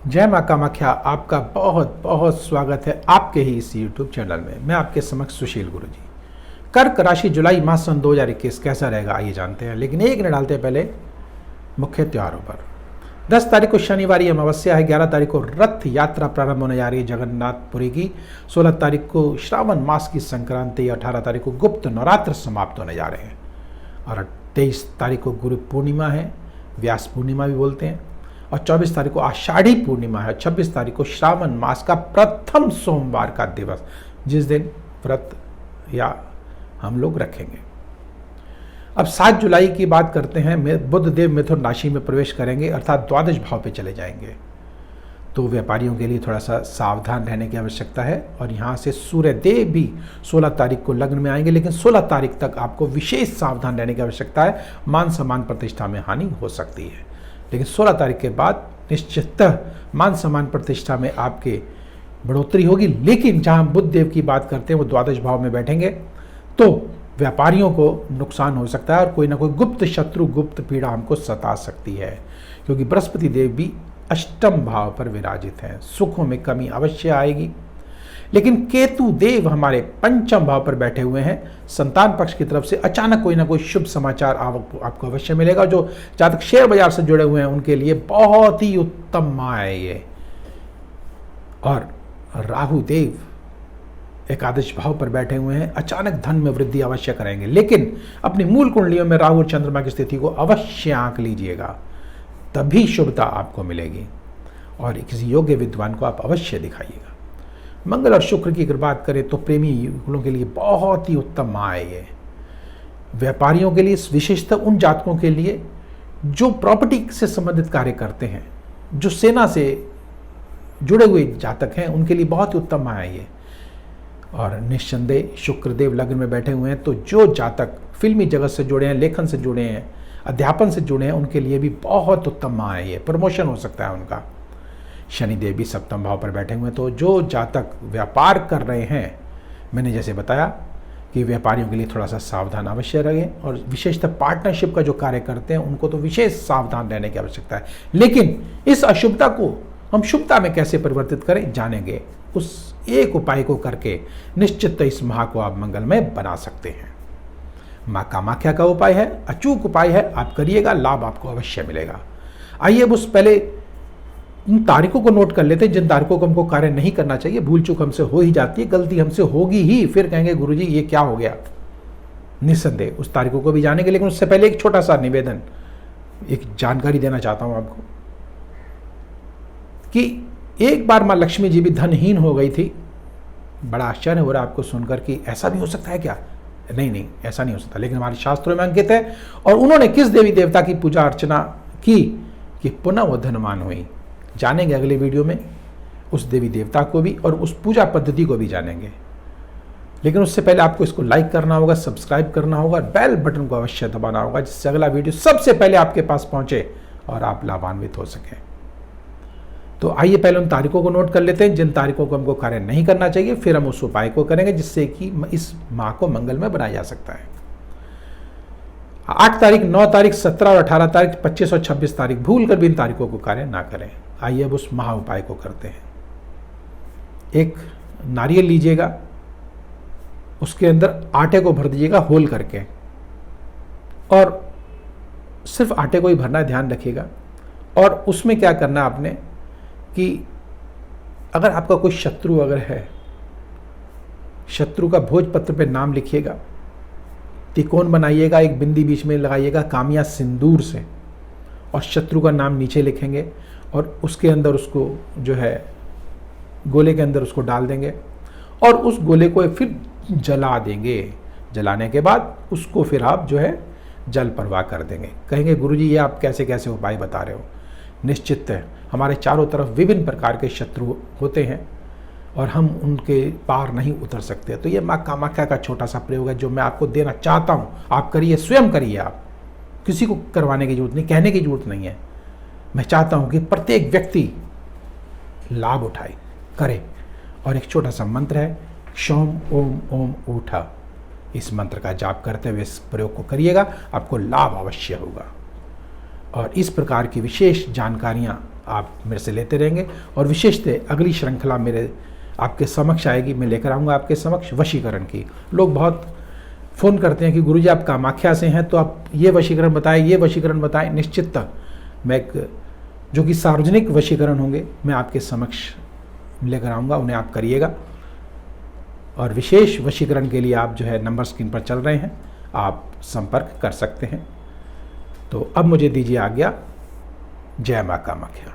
जय माँ कामाख्या। आपका बहुत बहुत स्वागत है आपके ही इस YouTube चैनल में। मैं आपके समक्ष सुशील गुरु जी। कर्क राशि जुलाई माह सन 2021 कैसा रहेगा आइए जानते हैं, लेकिन एक न डालते पहले मुख्य त्योहारों पर। 10 तारीख को शनिवार की अमावस्या है, 11 तारीख को रथ यात्रा प्रारंभ होने जा रही है जगन्नाथपुरी की, 16 तारीख को श्रावण मास की संक्रांति, 18 तारीख को गुप्त नवरात्र समाप्त होने जा रहे हैं और 23 तारीख को गुरु पूर्णिमा है, व्यास पूर्णिमा भी बोलते हैं, और 24 तारीख को आषाढ़ी पूर्णिमा है, 26 तारीख को श्रावण मास का प्रथम सोमवार का दिवस, जिस दिन व्रत या हम लोग रखेंगे। अब 7 जुलाई की बात करते हैं। बुध देव मिथुन राशि में प्रवेश करेंगे, अर्थात द्वादश भाव पे चले जाएंगे। तो व्यापारियों के लिए थोड़ा सा सावधान रहने की आवश्यकता है। और यहाँ से सूर्य देव भी 16 तारीख को लग्न में आएंगे, लेकिन 16 तारीख तक आपको विशेष सावधान रहने की आवश्यकता है। मान सम्मान प्रतिष्ठा में हानि हो सकती है, लेकिन 16 तारीख के बाद निश्चितः मान सम्मान प्रतिष्ठा में आपके बढ़ोतरी होगी। लेकिन जहां बुध देव की बात करते हैं वो द्वादश भाव में बैठेंगे, तो व्यापारियों को नुकसान हो सकता है और कोई ना कोई गुप्त शत्रु, गुप्त पीड़ा हमको सता सकती है, क्योंकि बृहस्पति देव भी अष्टम भाव पर विराजित हैं। सुखों में कमी अवश्य आएगी। लेकिन केतु देव हमारे पंचम भाव पर बैठे हुए हैं। संतान पक्ष की तरफ से अचानक कोई ना कोई शुभ समाचार आपको अवश्य मिलेगा। जो जातक शेयर बाजार से जुड़े हुए हैं उनके लिए बहुत ही उत्तम माह है ये। और राहु देव एकादश भाव पर बैठे हुए हैं, अचानक धन में वृद्धि अवश्य करेंगे। लेकिन अपनी मूल कुंडलियों में राहु और चंद्रमा की स्थिति को अवश्य आंक लीजिएगा, तभी शुभता आपको मिलेगी और किसी योग्य विद्वान को आप अवश्य दिखाइएगा। मंगल और शुक्र की अगर बात करें तो प्रेमी युगलों के लिए बहुत ही उत्तम माह है ये। व्यापारियों के लिए, विशेषतः उन जातकों के लिए जो प्रॉपर्टी से संबंधित कार्य करते हैं, जो सेना से जुड़े हुए जातक हैं, उनके लिए बहुत ही उत्तम माह है ये। और निस्संदेह शुक्रदेव लग्न में बैठे हुए हैं, तो जो जातक फिल्मी जगत से जुड़े हैं, लेखन से जुड़े हैं, अध्यापन से जुड़े हैं, उनके लिए भी बहुत उत्तम माह है ये। प्रमोशन हो सकता है उनका। शनिदेव भी सप्तम भाव पर बैठे हुए हैं, तो जो जातक व्यापार कर रहे हैं, मैंने जैसे बताया कि व्यापारियों के लिए थोड़ा सा सावधान अवश्य रहें। और विशेषतः पार्टनरशिप का जो कार्य करते हैं उनको तो विशेष सावधान रहने की आवश्यकता है। लेकिन इस अशुभता को हम शुभता में कैसे परिवर्तित करें जानेंगे। उस एक उपाय को करके निश्चित इस माह को आप मंगलमय बना सकते हैं। माँ कामाख्या का उपाय है, अचूक उपाय है, आप करिएगा, लाभ आपको अवश्य मिलेगा। आइए अब उस पहले उन तारीखों को नोट कर लेते हैं जिन तारीखों को हमको कार्य नहीं करना चाहिए। भूल चूक हमसे हो ही जाती है, गलती हमसे होगी ही, फिर कहेंगे गुरुजी ये क्या हो गया। निस्संदेह उस तारीखों को भी जानेंगे, लेकिन उससे पहले एक छोटा सा निवेदन, एक जानकारी देना चाहता हूं आपको कि एक बार माँ लक्ष्मी जी भी धनहीन हो गई थी। बड़ा आश्चर्य हो रहा है आपको सुनकर कि ऐसा भी हो सकता है क्या। नहीं, ऐसा नहीं हो सकता, लेकिन हमारे शास्त्रों में अंकित है। और उन्होंने किस देवी देवता की पूजा अर्चना की कि पुनः वो धनवान हुई, जानेंगे अगले वीडियो में। उस देवी देवता को भी और उस पूजा पद्धति को भी जानेंगे। लेकिन उससे पहले आपको इसको लाइक करना होगा, सब्सक्राइब करना होगा, बेल बटन को अवश्य दबाना होगा, जिससे अगला वीडियो सबसे पहले आपके पास पहुंचे और आप लाभान्वित हो सकें। तो आइए पहले उन तारीखों को नोट कर लेते हैं जिन तारीखों को हमको कार्य नहीं करना चाहिए, फिर हम उस उपाय को करेंगे जिससे कि इस माह को मंगलमय बनाया जा सकता है। 8 तारीख, 9 तारीख, 17 और 18 तारीख, 25 और 26 तारीख भूल कर भी इन तारीखों को कार्य ना करें। आइए अब उस महा उपाय को करते हैं। एक नारियल लीजिएगा, उसके अंदर आटे को भर दीजिएगा होल करके, और सिर्फ आटे को ही भरना है, ध्यान रखिएगा। और उसमें क्या करना है आपने कि अगर आपका कोई शत्रु अगर है, शत्रु का भोजपत्र पे नाम लिखिएगा, त्रिकोण बनाइएगा, एक बिंदी बीच में लगाइएगा कामिया सिंदूर से, और शत्रु का नाम नीचे लिखेंगे और उसके अंदर उसको जो है गोले के अंदर उसको डाल देंगे और उस गोले को फिर जला देंगे। जलाने के बाद उसको फिर आप जो है जल प्रवाह कर देंगे। कहेंगे गुरुजी ये आप कैसे कैसे उपाय बता रहे हो। निश्चित है, हमारे चारों तरफ विभिन्न प्रकार के शत्रु होते हैं और हम उनके पार नहीं उतर सकते। तो ये माँ कामाख्या का छोटा सा प्रयोग है जो मैं आपको देना चाहता हूँ। आप करिए, स्वयं करिए, आप किसी को करवाने की जरूरत नहीं, कहने की जरूरत नहीं है। मैं चाहता हूँ कि प्रत्येक व्यक्ति लाभ उठाए, करे। और एक छोटा सा मंत्र है, क्षौम ओम ओम ऊठा। इस मंत्र का जाप करते हुए इस प्रयोग को करिएगा, आपको लाभ अवश्य होगा। और इस प्रकार की विशेष जानकारियाँ आप मेरे से लेते रहेंगे। और विशेषतः अगली श्रृंखला मेरे आपके समक्ष आएगी, मैं लेकर आऊँगा आपके समक्ष वशीकरण की। लोग बहुत फ़ोन करते हैं कि गुरुजी आप कामाख्या से हैं तो आप ये वशीकरण बताएं, ये वशीकरण बताएं। निश्चिततः मैं जो कि सार्वजनिक वशीकरण होंगे मैं आपके समक्ष लेकर आऊँगा, उन्हें आप करिएगा। और विशेष वशीकरण के लिए आप जो है नंबर स्क्रीन पर चल रहे हैं, आप संपर्क कर सकते हैं। तो अब मुझे दीजिए आज्ञा। जय माँ कामाख्या।